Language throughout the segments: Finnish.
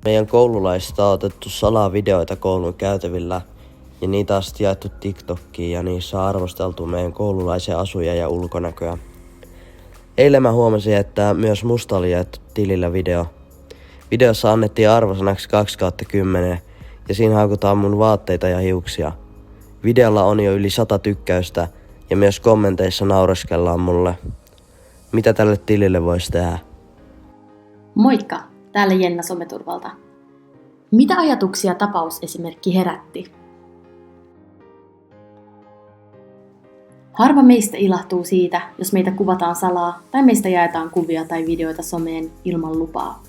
Meidän koululaisista on otettu salavideoita koulun käytävillä ja niitä on sitten jaettu TikTokiin ja niissä on arvosteltu meidän koululaisen asuja ja ulkonäköä. Eilen mä huomasin, että myös musta oli jaettu tilillä video. Videossa annettiin arvosanaksi 2/10 ja siinä haukutaan mun vaatteita ja hiuksia. Videolla on jo yli 100 tykkäystä ja myös kommenteissa naureskellaan mulle. Mitä tälle tilille voisi tehdä? Moikka! Täällä Jenna Someturvalta. Mitä ajatuksia tapausesimerkki herätti? Harva meistä ilahtuu siitä, jos meitä kuvataan salaa tai meistä jaetaan kuvia tai videoita someen ilman lupaa.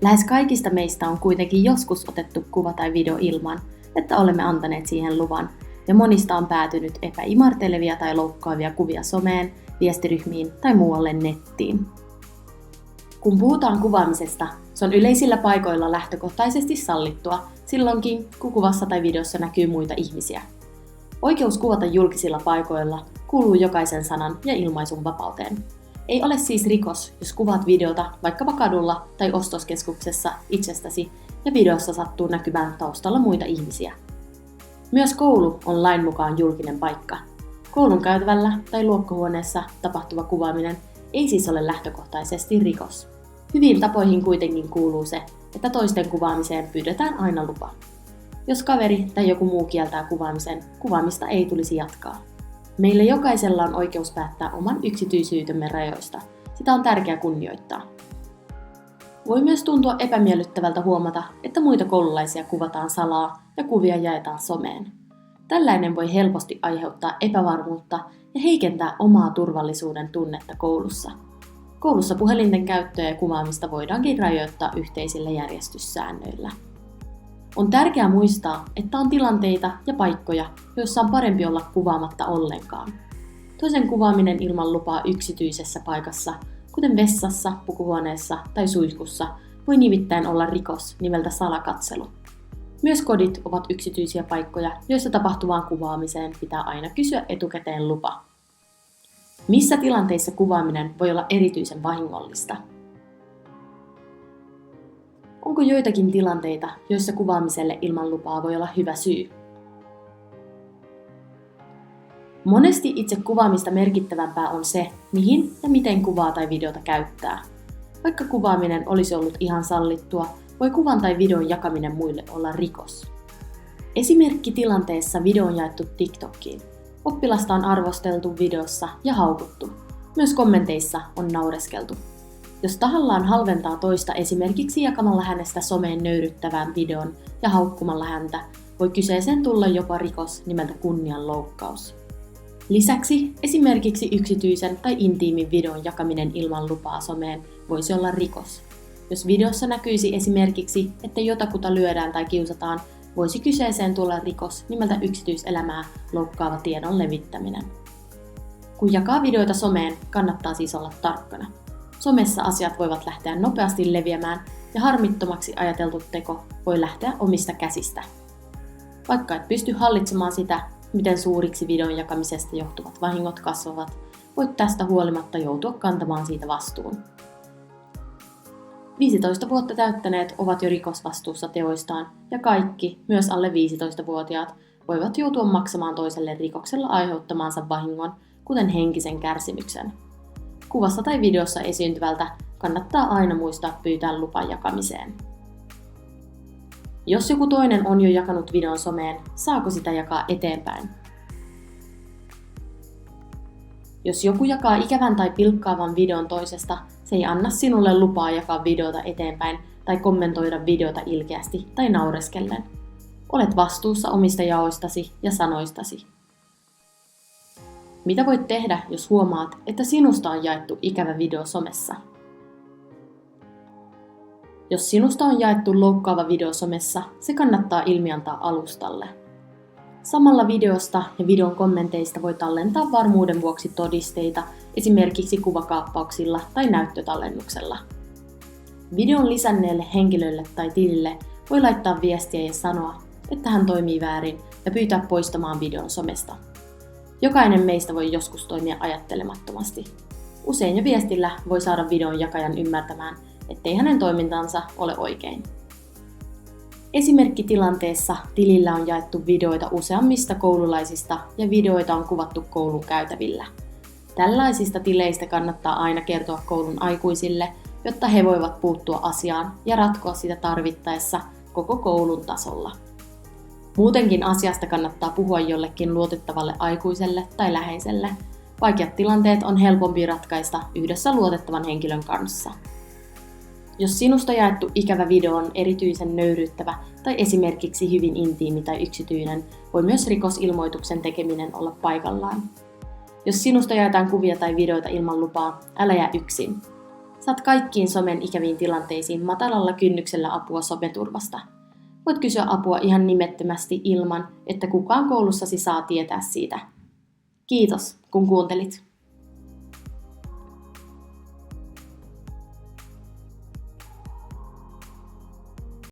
Lähes kaikista meistä on kuitenkin joskus otettu kuva tai video ilman, että olemme antaneet siihen luvan, ja monista on päätynyt epäimartelevia tai loukkaavia kuvia someen, viestiryhmiin tai muualle nettiin. Kun puhutaan kuvaamisesta, se on yleisillä paikoilla lähtökohtaisesti sallittua silloinkin, kun kuvassa tai videossa näkyy muita ihmisiä. Oikeus kuvata julkisilla paikoilla kuuluu jokaisen sanan ja ilmaisun vapauteen. Ei ole siis rikos, jos kuvaat videota vaikkapa kadulla tai ostoskeskuksessa itsestäsi ja videossa sattuu näkymään taustalla muita ihmisiä. Myös koulu on lain mukaan julkinen paikka. Koulun käytävällä tai luokkahuoneessa tapahtuva kuvaaminen ei siis ole lähtökohtaisesti rikos. Hyviin tapoihin kuitenkin kuuluu se, että toisten kuvaamiseen pyydetään aina lupa. Jos kaveri tai joku muu kieltää kuvaamisen, kuvaamista ei tulisi jatkaa. Meillä jokaisella on oikeus päättää oman yksityisyytemme rajoista. Sitä on tärkeää kunnioittaa. Voi myös tuntua epämiellyttävältä huomata, että muita koululaisia kuvataan salaa ja kuvia jaetaan someen. Tällainen voi helposti aiheuttaa epävarmuutta ja heikentää omaa turvallisuuden tunnetta koulussa. Koulussa puhelinten käyttöä ja kuvaamista voidaankin rajoittaa yhteisillä järjestyssäännöillä. On tärkeää muistaa, että on tilanteita ja paikkoja, joissa on parempi olla kuvaamatta ollenkaan. Toisen kuvaaminen ilman lupaa yksityisessä paikassa, kuten vessassa, pukuhuoneessa tai suihkussa, voi nimittäin olla rikos nimeltä salakatselu. Myös kodit ovat yksityisiä paikkoja, joissa tapahtuvaan kuvaamiseen pitää aina kysyä etukäteen lupa. Missä tilanteissa kuvaaminen voi olla erityisen vahingollista? Onko joitakin tilanteita, joissa kuvaamiselle ilman lupaa voi olla hyvä syy? Monesti itse kuvaamista merkittävämpää on se, mihin ja miten kuvaa tai videota käyttää. Vaikka kuvaaminen olisi ollut ihan sallittua, voi kuvan tai videon jakaminen muille olla rikos. Esimerkki tilanteessa video on jaettu TikTokiin. Oppilasta on arvosteltu videossa ja haukuttu. Myös kommenteissa on naureskeltu. Jos tahallaan halventaa toista esimerkiksi jakamalla hänestä someen nöyryttävän videon ja haukkumalla häntä, voi kyseeseen tulla jopa rikos nimeltä kunnianloukkaus. Lisäksi esimerkiksi yksityisen tai intiimin videon jakaminen ilman lupaa someen voisi olla rikos. Jos videossa näkyisi esimerkiksi, että jotakuta lyödään tai kiusataan, voisi kyseeseen tulla rikos nimeltä yksityiselämää loukkaava tiedon levittäminen. Kun jakaa videoita someen, kannattaa siis olla tarkkana. Somessa asiat voivat lähteä nopeasti leviämään ja harmittomaksi ajateltu teko voi lähteä omista käsistä. Vaikka et pysty hallitsemaan sitä, miten suuriksi videon jakamisesta johtuvat vahingot kasvavat, voit tästä huolimatta joutua kantamaan siitä vastuun. 15 vuotta täyttäneet ovat jo rikosvastuussa teoistaan ja kaikki, myös alle 15-vuotiaat, voivat joutua maksamaan toiselle rikoksella aiheuttamaansa vahingon, kuten henkisen kärsimyksen. Kuvassa tai videossa esiintyvältä kannattaa aina muistaa pyytää lupa jakamiseen. Jos joku toinen on jo jakanut videon someen, saako sitä jakaa eteenpäin? Jos joku jakaa ikävän tai pilkkaavan videon toisesta, se ei anna sinulle lupaa jakaa videota eteenpäin tai kommentoida videota ilkeästi tai naureskellen. Olet vastuussa omista jaoistasi ja sanoistasi. Mitä voit tehdä, jos huomaat, että sinusta on jaettu ikävä video somessa? Jos sinusta on jaettu loukkaava video somessa, se kannattaa ilmiantaa alustalle. Samalla videosta ja videon kommenteista voi tallentaa varmuuden vuoksi todisteita, esimerkiksi kuvakaappauksilla tai näyttötallennuksella. Videon lisänneelle henkilölle tai tilille voi laittaa viestiä ja sanoa, että hän toimii väärin ja pyytää poistamaan videon somesta. Jokainen meistä voi joskus toimia ajattelemattomasti. Usein jo viestillä voi saada videon jakajan ymmärtämään, ettei hänen toimintansa ole oikein. Esimerkkitilanteessa tilillä on jaettu videoita useammista koululaisista ja videoita on kuvattu koulun käytävillä. Tällaisista tileistä kannattaa aina kertoa koulun aikuisille, jotta he voivat puuttua asiaan ja ratkoa sitä tarvittaessa koko koulun tasolla. Muutenkin asiasta kannattaa puhua jollekin luotettavalle aikuiselle tai läheiselle. Vaikeat tilanteet on helpompi ratkaista yhdessä luotettavan henkilön kanssa. Jos sinusta jaettu ikävä video on erityisen nöyryyttävä tai esimerkiksi hyvin intiimi tai yksityinen, voi myös rikosilmoituksen tekeminen olla paikallaan. Jos sinusta jaetaan kuvia tai videoita ilman lupaa, älä jää yksin. Saat kaikkiin somen ikäviin tilanteisiin matalalla kynnyksellä apua someturvasta. Voit kysyä apua ihan nimettömästi ilman, että kukaan koulussasi saa tietää siitä. Kiitos, kun kuuntelit.